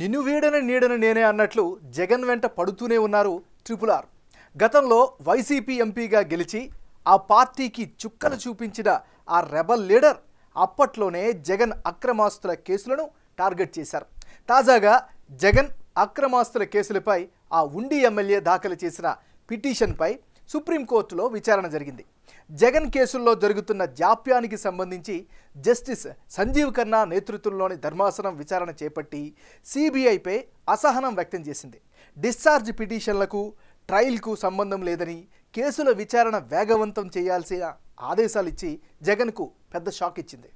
నిన్ను వీడని నీడని నేనే అన్నట్లు జగన్ వెంట పడుతూనే ఉన్నారు ట్రిపుల్ R. గతంలో వైసీపీ ఎంపీగా గెలిచి ఆ పార్టీకి చుక్కలు చూపించిన ఆ రెబల్ లీడర్ అప్పట్లోనే జగన్ అక్రమాస్తుల కేసులను టార్గెట్ చేశారు. తాజాగా జగన్ అక్రమాస్తుల కేసులపై ఆ ఉండి ఎమ్మెల్యే దాఖలు చేసిన పిటిషన్పై సుప్రీంకోర్టులో విచారణ జరిగింది. జగన్ కేసుల్లో జరుగుతున్న జాప్యానికి సంబంధించి జస్టిస్ సంజీవ్ ఖన్నా నేతృత్వంలోని ధర్మాసనం విచారణ చేపట్టి సిబిఐపై అసహనం వ్యక్తం చేసింది. డిశ్చార్జ్ పిటిషన్లకు ట్రయల్కు సంబంధం లేదని, కేసుల విచారణ వేగవంతం చేయాల్సిన ఆదేశాలు ఇచ్చి జగన్కు పెద్ద షాక్ ఇచ్చింది.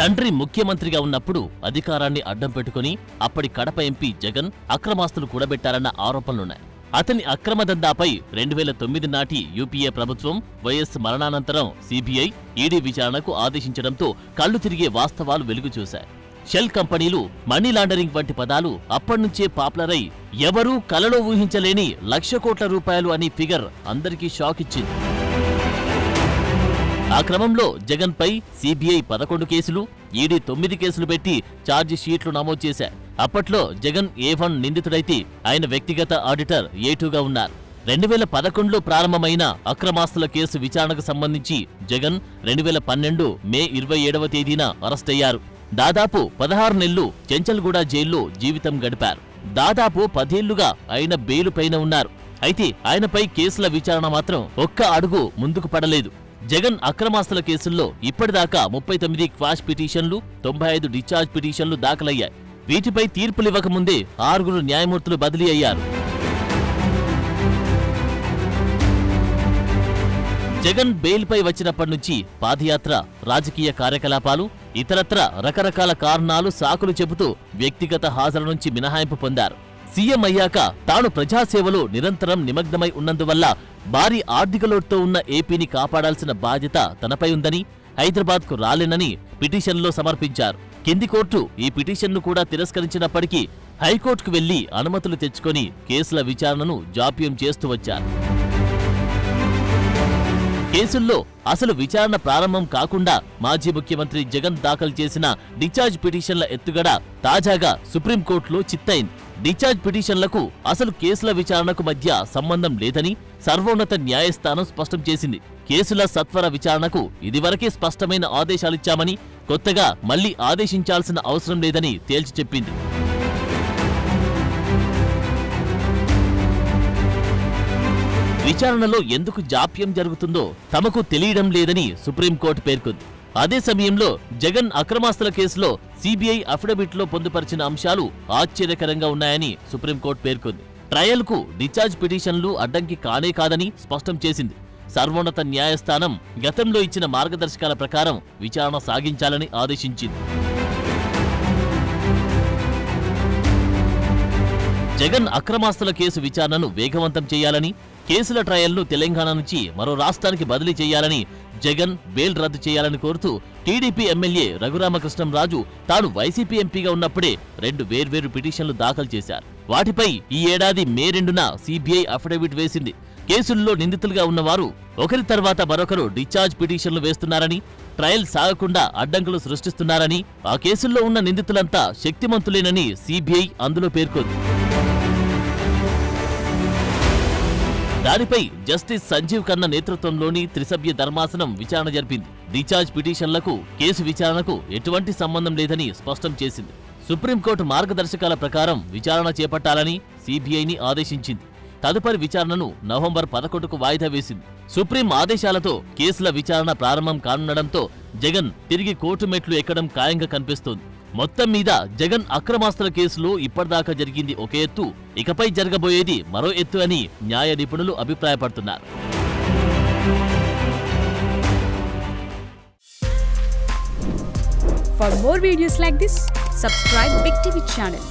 తండ్రి ముఖ్యమంత్రిగా ఉన్నప్పుడు అధికారాన్ని అడ్డం పెట్టుకుని అప్పటి కడప ఎంపీ జగన్ అక్రమాస్తులు కూడబెట్టారన్న ఆరోపణలున్నాయి. అతని అక్రమ దందాపై 2009 నాటి యూపీఏ ప్రభుత్వం వైఎస్ మరణానంతరం సిబిఐ, ఈడీ విచారణకు ఆదేశించడంతో కళ్లు తిరిగే వాస్తవాలు వెలుగు చూశాయి. షెల్ కంపెనీలు, మనీ లాండరింగ్ వంటి పదాలు అప్పటినుంచే పాపులర్ అయి ఎవరూ కలలో ఊహించలేని ₹1,00,000 కోట్ల అనే ఫిగర్ అందరికీ షాక్ ఇచ్చింది. ఆ క్రమంలో జగన్ పై సిబిఐ 11 కేసులు, ఈడీ 9 కేసులు పెట్టి ఛార్జీ షీట్లు నమోదు చేశారు. అప్పట్లో జగన్ A1 నిందితుడైతే ఆయన వ్యక్తిగత ఆడిటర్ A2గా ఉన్నారు. 2011లో ప్రారంభమైన అక్రమాస్తుల కేసు విచారణకు సంబంధించి జగన్ 2012 మే 27వ తేదీన అరెస్టయ్యారు. దాదాపు 16 నెలలు చెంచల్గూడ జైల్లో జీవితం గడిపారు. దాదాపు 10 ఏళ్లుగా ఆయన బెయిలు పైన ఉన్నారు. అయితే ఆయనపై కేసుల విచారణ మాత్రం ఒక్క అడుగు ముందుకు పడలేదు. జగన్ అక్రమాస్తుల కేసుల్లో ఇప్పటిదాకా 39 క్వాష్ పిటిషన్లు, 95 డిశ్చార్జ్ పిటిషన్లు దాఖలయ్యాయి. వీటిపై తీర్పులివ్వకముందే 6 న్యాయమూర్తులు బదిలీ అయ్యారు. జగన్ బెయిల్పై వచ్చినప్పటి నుంచి పాదయాత్ర, రాజకీయ కార్యకలాపాలు, ఇతరత్ర రకరకాల కారణాలు, సాకులు చెబుతూ వ్యక్తిగత హాజరు నుంచి మినహాయింపు పొందారు. సీఎం అయ్యాక తాను ప్రజాసేవలో నిరంతరం నిమగ్నమై ఉన్నందువల్ల భారీ ఆర్థిక లోటుతో ఉన్న ఏపీని కాపాడాల్సిన బాధ్యత తనపై ఉందని, హైదరాబాద్కు రాలేనని పిటిషన్లో సమర్పించారు. కింది కోర్టు ఈ పిటిషన్ను కూడా తిరస్కరించినప్పటికీ హైకోర్టుకు వెళ్లి అనుమతులు తెచ్చుకొని కేసుల విచారణను జాప్యం చేస్తూ వచ్చారు. కేసుల్లో అసలు విచారణ ప్రారంభం కాకుండా మాజీ ముఖ్యమంత్రి జగన్ దాఖలు చేసిన డిశ్చార్జ్ పిటిషన్ల ఎత్తుగడ తాజాగా సుప్రీంకోర్టులో చిత్తైంది. డిశ్చార్జ్ పిటిషన్లకు అసలు కేసుల విచారణకు మధ్య సంబంధం లేదని సర్వోన్నత న్యాయస్థానం స్పష్టం చేసింది. కేసుల సత్వర విచారణకు ఇదివరకే స్పష్టమైన ఆదేశాలిచ్చామని, కొత్తగా మళ్లీ ఆదేశించాల్సిన అవసరం లేదని తేల్చి చెప్పింది. విచారణలో ఎందుకు జాప్యం జరుగుతుందో తమకు తెలియడం లేదని సుప్రీంకోర్టు పేర్కొంది. అదే సమయంలో జగన్ అక్రమాస్తుల కేసులో సిబిఐ అఫిడవిట్లో పొందుపరిచిన అంశాలు ఆశ్చర్యకరంగా ఉన్నాయని సుప్రీంకోర్టు పేర్కొంది. ట్రయల్కు డిశ్చార్జ్ పిటిషన్లు అడ్డంకి కానే కాదని స్పష్టం చేసింది. సర్వోన్నత న్యాయస్థానం గతంలో ఇచ్చిన మార్గదర్శకాల ప్రకారం విచారణ సాగించాలని ఆదేశించింది. జగన్ అక్రమాస్తుల కేసు విచారణను వేగవంతం చేయాలని, కేసుల ట్రయల్ను తెలంగాణ నుంచి మరో రాష్ట్రానికి బదిలీ చేయాలని, జగన్ బెయిల్ రద్దు చేయాలని కోరుతూ టీడీపీ ఎమ్మెల్యే రఘురామకృష్ణంరాజు తాను వైసీపీ ఎంపీగా ఉన్నప్పుడే 2 వేర్వేరు పిటిషన్లు దాఖలు చేశారు. వాటిపై ఈ ఏడాది మే 2న సిబిఐ అఫిడవిట్ వేసింది. కేసుల్లో నిందితులుగా ఉన్నవారు ఒకరి తర్వాత మరొకరు డిశ్చార్జ్ పిటిషన్లు వేస్తున్నారని, ట్రయల్ సాగకుండా అడ్డంకులు సృష్టిస్తున్నారని, ఆ కేసుల్లో ఉన్న నిందితులంతా శక్తిమంతులేనని సిబిఐ అందులో పేర్కొంది. దానిపై జస్టిస్ సంజీవ్ ఖన్నా నేతృత్వంలోని త్రిసభ్య ధర్మాసనం విచారణ జరిపింది. డిశ్చార్జ్ పిటిషన్లకు కేసు విచారణకు ఎటువంటి సంబంధం లేదని స్పష్టం చేసింది. సుప్రీంకోర్టు మార్గదర్శకాల ప్రకారం విచారణ చేపట్టాలని సిబిఐని ఆదేశించింది. తదుపరి విచారణను నవంబర్ 11కు వాయిదా వేసింది. సుప్రీం ఆదేశాలతో కేసుల విచారణ ప్రారంభం కానుండడంతో జగన్ తిరిగి కోర్టు మెట్లు ఎక్కడం ఖాయంగా కనిపిస్తోంది. మొత్తం మీద జగన్ అక్రమాస్తుల కేసులో ఇప్పటిదాకా జరిగింది ఒక ఎత్తు, ఇకపై జరగబోయేది మరో ఎత్తు అని న్యాయ నిపుణులు అభిప్రాయపడుతున్నారు. For more videos like this, subscribe Big TV channel.